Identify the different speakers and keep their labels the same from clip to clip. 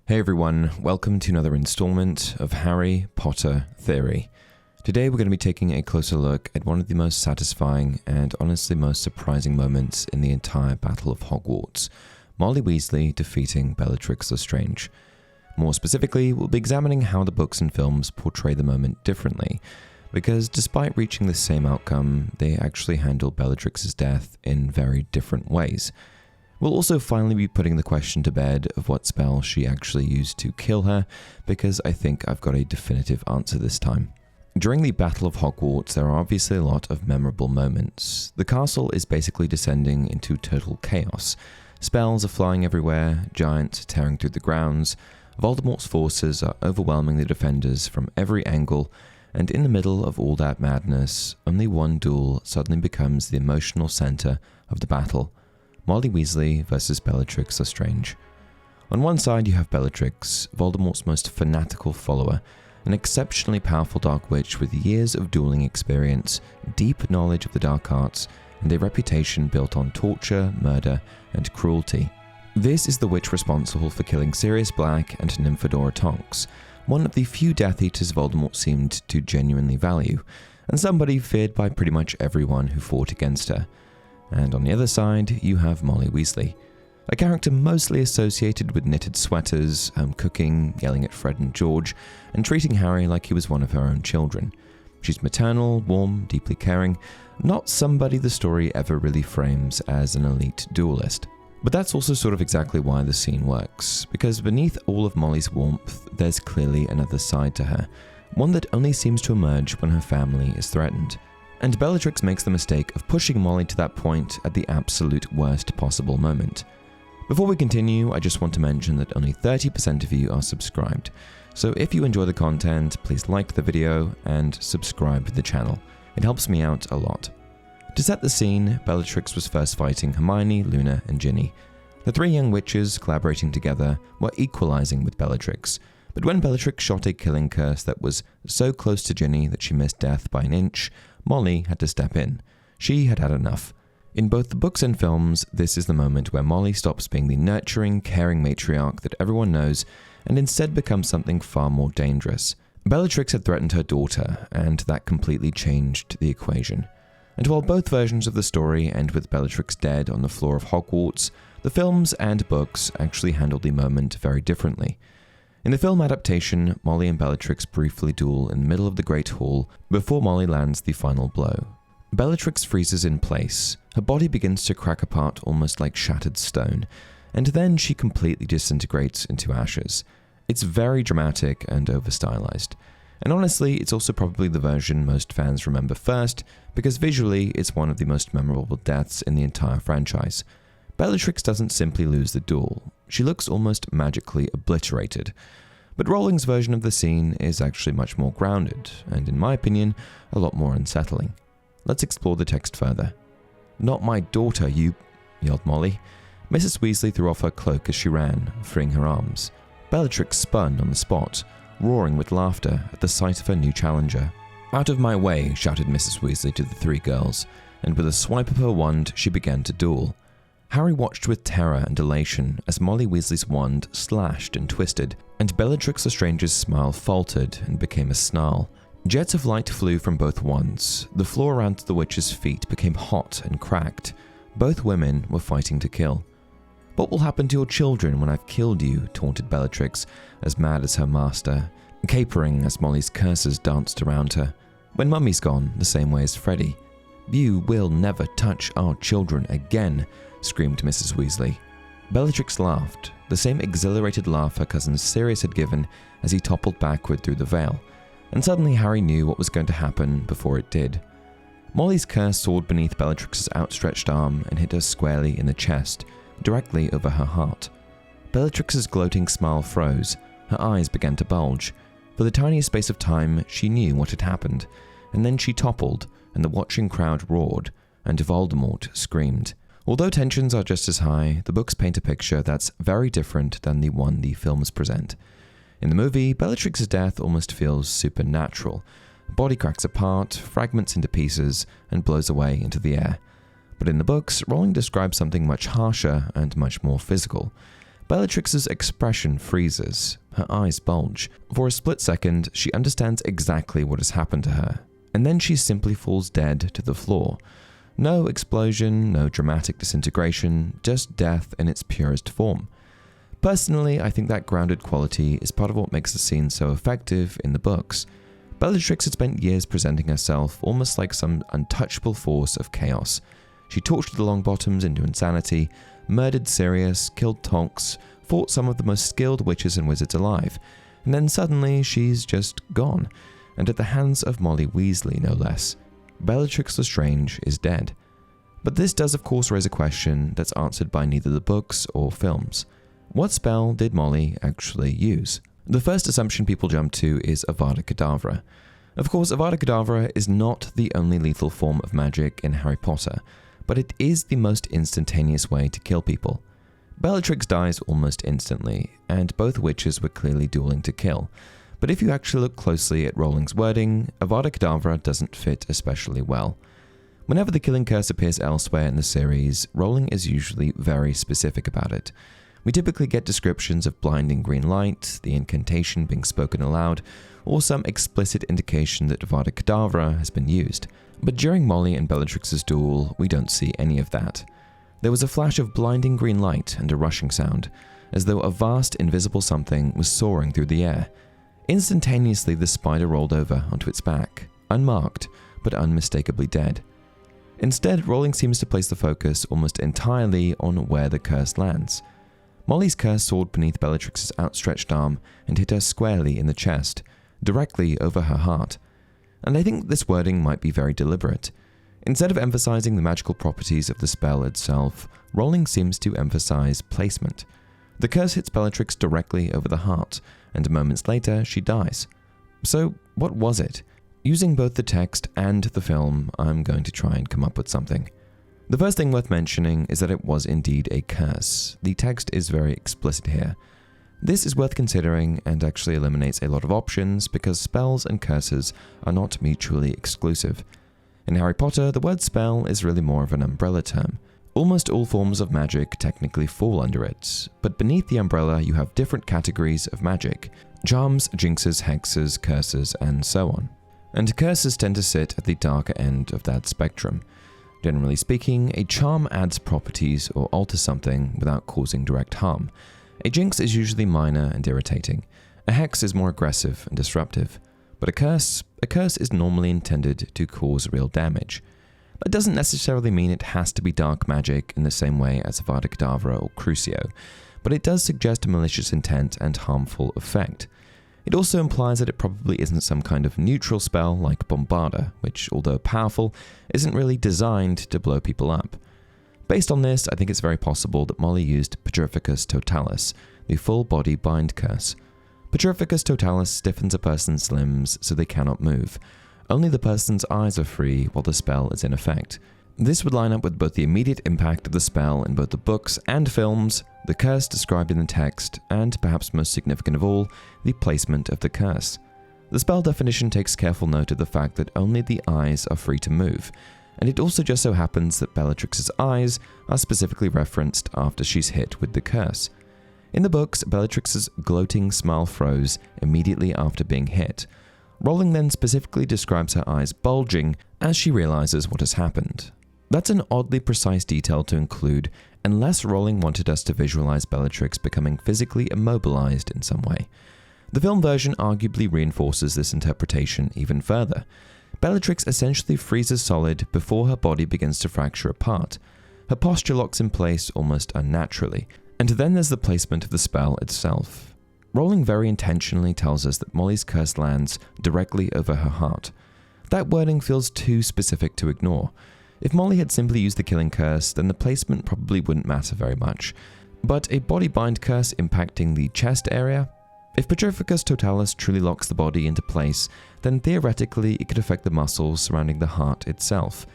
Speaker 1: Hey everyone, welcome to another installment of Harry Potter Theory. Today we're going to be taking a closer look at one of the most satisfying and honestly most surprising moments in the entire Battle of Hogwarts, Molly Weasley defeating Bellatrix Lestrange. More specifically, we'll be examining how the books and films portray the moment differently, because despite reaching the same outcome, they actually handle Bellatrix's death in very different ways. We'll also finally be putting the question to bed of what spell she actually used to kill her, because I think I've got a definitive answer this time. During the Battle of Hogwarts, there are obviously a lot of memorable moments. The castle is basically descending into total chaos. Spells are flying everywhere, giants tearing through the grounds, Voldemort's forces are overwhelming the defenders from every angle, and in the middle of all that madness, only one duel suddenly becomes the emotional center of the battle. Molly Weasley versus Bellatrix Lestrange. On one side you have Bellatrix, Voldemort's most fanatical follower, an exceptionally powerful dark witch with years of dueling experience, deep knowledge of the dark arts, and a reputation built on torture, murder, and cruelty. This is the witch responsible for killing Sirius Black and Nymphadora Tonks, one of the few Death Eaters Voldemort seemed to genuinely value, and somebody feared by pretty much everyone who fought against her. And on the other side, you have Molly Weasley, a character mostly associated with knitted sweaters, home cooking, yelling at Fred and George, and treating Harry like he was one of her own children. She's maternal, warm, deeply caring, not somebody the story ever really frames as an elite duelist. But that's also sort of exactly why the scene works, because beneath all of Molly's warmth, there's clearly another side to her, one that only seems to emerge when her family is threatened. And Bellatrix makes the mistake of pushing Molly to that point at the absolute worst possible moment. Before we continue, I just want to mention that only 30% of you are subscribed, so if you enjoy the content, please like the video and subscribe to the channel. It helps me out a lot. To set the scene, Bellatrix was first fighting Hermione, Luna, and Ginny. The three young witches collaborating together were equalizing with Bellatrix, but when Bellatrix shot a killing curse that was so close to Ginny that she missed death by an inch, Molly had to step in. She had had enough. In both the books and films, this is the moment where Molly stops being the nurturing, caring matriarch that everyone knows and instead becomes something far more dangerous. Bellatrix had threatened her daughter, and that completely changed the equation. And while both versions of the story end with Bellatrix dead on the floor of Hogwarts, the films and books actually handle the moment very differently. In the film adaptation, Molly and Bellatrix briefly duel in the middle of the Great Hall before Molly lands the final blow. Bellatrix freezes in place, her body begins to crack apart almost like shattered stone, and then she completely disintegrates into ashes. It's very dramatic and over-stylized. And honestly, it's also probably the version most fans remember first, because visually it's one of the most memorable deaths in the entire franchise. Bellatrix doesn't simply lose the duel, she looks almost magically obliterated. But Rowling's version of the scene is actually much more grounded, and in my opinion, a lot more unsettling. Let's explore the text further. "Not my daughter, you," yelled Molly. Mrs. Weasley threw off her cloak as she ran, freeing her arms. Bellatrix spun on the spot, roaring with laughter at the sight of her new challenger. "Out of my way," shouted Mrs. Weasley to the three girls, and with a swipe of her wand, she began to duel. Harry watched with terror and elation as Molly Weasley's wand slashed and twisted, and Bellatrix Lestrange's smile faltered and became a snarl. Jets of light flew from both wands. The floor around the witch's feet became hot and cracked. Both women were fighting to kill. "What will happen to your children when I've killed you?" taunted Bellatrix, as mad as her master, capering as Molly's curses danced around her. "When Mummy's gone, the same way as Freddie." "You will never touch our children again," screamed Mrs. Weasley. Bellatrix laughed, the same exhilarated laugh her cousin Sirius had given as he toppled backward through the veil, and suddenly Harry knew what was going to happen before it did. Molly's curse soared beneath Bellatrix's outstretched arm and hit her squarely in the chest, directly over her heart. Bellatrix's gloating smile froze, her eyes began to bulge. For the tiniest space of time, she knew what had happened, and then she toppled, and the watching crowd roared, and Voldemort screamed. Although tensions are just as high, the books paint a picture that's very different than the one the films present. In the movie, Bellatrix's death almost feels supernatural. Her body cracks apart, fragments into pieces, and blows away into the air. But in the books, Rowling describes something much harsher and much more physical. Bellatrix's expression freezes, her eyes bulge. For a split second, she understands exactly what has happened to her, and then she simply falls dead to the floor. No explosion, no dramatic disintegration, just death in its purest form. Personally, I think that grounded quality is part of what makes the scene so effective in the books. Bellatrix had spent years presenting herself almost like some untouchable force of chaos. She tortured the Longbottoms into insanity, murdered Sirius, killed Tonks, fought some of the most skilled witches and wizards alive, and then suddenly she's just gone, and at the hands of Molly Weasley no less. Bellatrix Lestrange is dead. But this does of course raise a question that's answered by neither the books or films. What spell did Molly actually use? The first assumption people jump to is Avada Kedavra. Of course, Avada Kedavra is not the only lethal form of magic in Harry Potter, but it is the most instantaneous way to kill people. Bellatrix dies almost instantly, and both witches were clearly dueling to kill. But if you actually look closely at Rowling's wording, Avada Kedavra doesn't fit especially well. Whenever the killing curse appears elsewhere in the series, Rowling is usually very specific about it. We typically get descriptions of blinding green light, the incantation being spoken aloud, or some explicit indication that Avada Kedavra has been used. But during Molly and Bellatrix's duel, we don't see any of that. There was a flash of blinding green light and a rushing sound, as though a vast invisible something was soaring through the air. Instantaneously, the spider rolled over onto its back, unmarked, but unmistakably dead. Instead, Rowling seems to place the focus almost entirely on where the curse lands. Molly's curse soared beneath Bellatrix's outstretched arm and hit her squarely in the chest, directly over her heart. And I think this wording might be very deliberate. Instead of emphasizing the magical properties of the spell itself, Rowling seems to emphasize placement. The curse hits Bellatrix directly over the heart, and moments later she dies. So what was it? Using both the text and the film, I'm going to try and come up with something. The first thing worth mentioning is that it was indeed a curse. The text is very explicit here. This is worth considering and actually eliminates a lot of options because spells and curses are not mutually exclusive. In Harry Potter, the word spell is really more of an umbrella term. Almost all forms of magic technically fall under it, but beneath the umbrella you have different categories of magic: charms, jinxes, hexes, curses, and so on. And curses tend to sit at the darker end of that spectrum. Generally speaking, a charm adds properties or alters something without causing direct harm. A jinx is usually minor and irritating. A hex is more aggressive and disruptive. But a curse is normally intended to cause real damage. That doesn't necessarily mean it has to be dark magic in the same way as Avada Kedavra or Crucio, but it does suggest a malicious intent and harmful effect. It also implies that it probably isn't some kind of neutral spell like Bombarda, which, although powerful, isn't really designed to blow people up. Based on this, I think it's very possible that Molly used Petrificus Totalis, the full-body bind curse. Petrificus Totalis stiffens a person's limbs so they cannot move. Only the person's eyes are free while the spell is in effect. This would line up with both the immediate impact of the spell in both the books and films, the curse described in the text, and perhaps most significant of all, the placement of the curse. The spell definition takes careful note of the fact that only the eyes are free to move, and it also just so happens that Bellatrix's eyes are specifically referenced after she's hit with the curse. In the books, Bellatrix's gloating smile froze immediately after being hit. Rowling then specifically describes her eyes bulging as she realizes what has happened. That's an oddly precise detail to include, unless Rowling wanted us to visualize Bellatrix becoming physically immobilized in some way. The film version arguably reinforces this interpretation even further. Bellatrix essentially freezes solid before her body begins to fracture apart. Her posture locks in place almost unnaturally, and then there's the placement of the spell itself. Rowling very intentionally tells us that Molly's curse lands directly over her heart. That wording feels too specific to ignore. If Molly had simply used the killing curse, then the placement probably wouldn't matter very much. But a body bind curse impacting the chest area? If Petrificus Totalis truly locks the body into place, then theoretically it could affect the muscles surrounding the heart itself.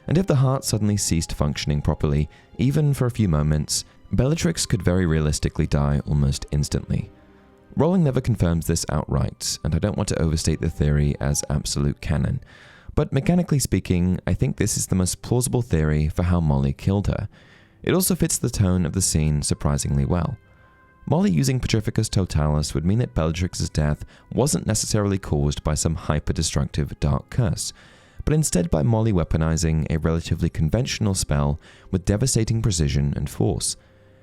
Speaker 1: And if the heart suddenly ceased functioning properly, even for a few moments, Bellatrix could very realistically die almost instantly. Rowling never confirms this outright, and I don't want to overstate the theory as absolute canon. But mechanically speaking, I think this is the most plausible theory for how Molly killed her. It also fits the tone of the scene surprisingly well. Molly using Petrificus Totalis would mean that Bellatrix's death wasn't necessarily caused by some hyper-destructive dark curse, but instead by Molly weaponizing a relatively conventional spell with devastating precision and force.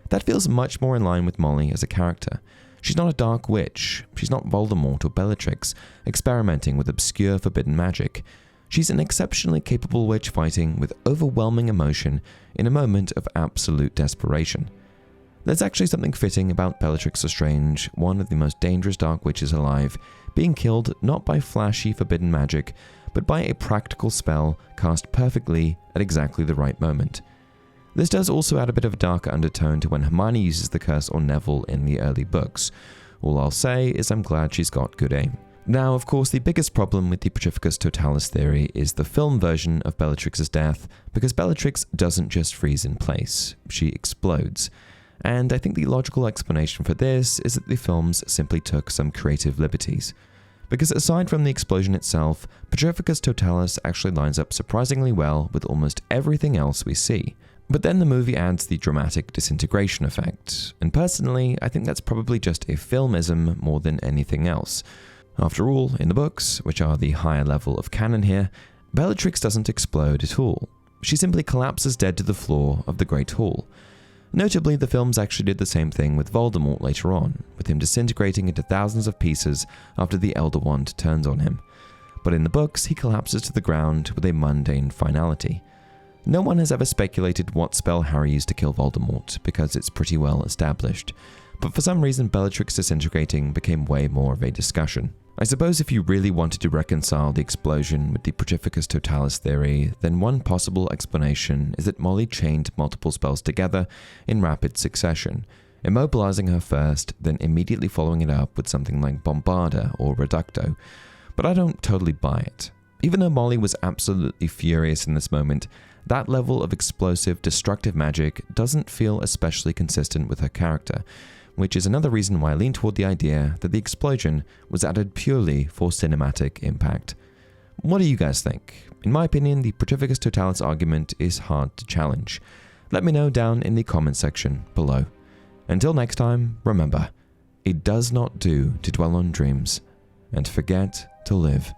Speaker 1: That feels much more in line with Molly as a character. She's not a dark witch, she's not Voldemort or Bellatrix, experimenting with obscure forbidden magic. She's an exceptionally capable witch fighting with overwhelming emotion in a moment of absolute desperation. There's actually something fitting about Bellatrix Lestrange, one of the most dangerous dark witches alive, being killed not by flashy forbidden magic, but by a practical spell cast perfectly at exactly the right moment. This does also add a bit of a darker undertone to when Hermione uses the curse on Neville in the early books. All I'll say is I'm glad she's got good aim. Now, of course, the biggest problem with the Petrificus Totalis theory is the film version of Bellatrix's death, because Bellatrix doesn't just freeze in place, she explodes. And I think the logical explanation for this is that the films simply took some creative liberties. Because aside from the explosion itself, Petrificus Totalis actually lines up surprisingly well with almost everything else we see. But then the movie adds the dramatic disintegration effect, and personally, I think that's probably just a filmism more than anything else. After all, in the books, which are the higher level of canon here, Bellatrix doesn't explode at all. She simply collapses dead to the floor of the Great Hall. Notably, the films actually did the same thing with Voldemort later on, with him disintegrating into thousands of pieces after the Elder Wand turns on him. But in the books, he collapses to the ground with a mundane finality. No one has ever speculated what spell Harry used to kill Voldemort, because it's pretty well established. But for some reason, Bellatrix disintegrating became way more of a discussion. I suppose if you really wanted to reconcile the explosion with the Petrificus Totalis theory, then one possible explanation is that Molly chained multiple spells together in rapid succession, immobilizing her first, then immediately following it up with something like Bombarda or Reducto. But I don't totally buy it. Even though Molly was absolutely furious in this moment, that level of explosive, destructive magic doesn't feel especially consistent with her character, which is another reason why I lean toward the idea that the explosion was added purely for cinematic impact. What do you guys think? In my opinion, the Petrificus Totalis argument is hard to challenge. Let me know down in the comment section below. Until next time, remember, it does not do to dwell on dreams and forget to live.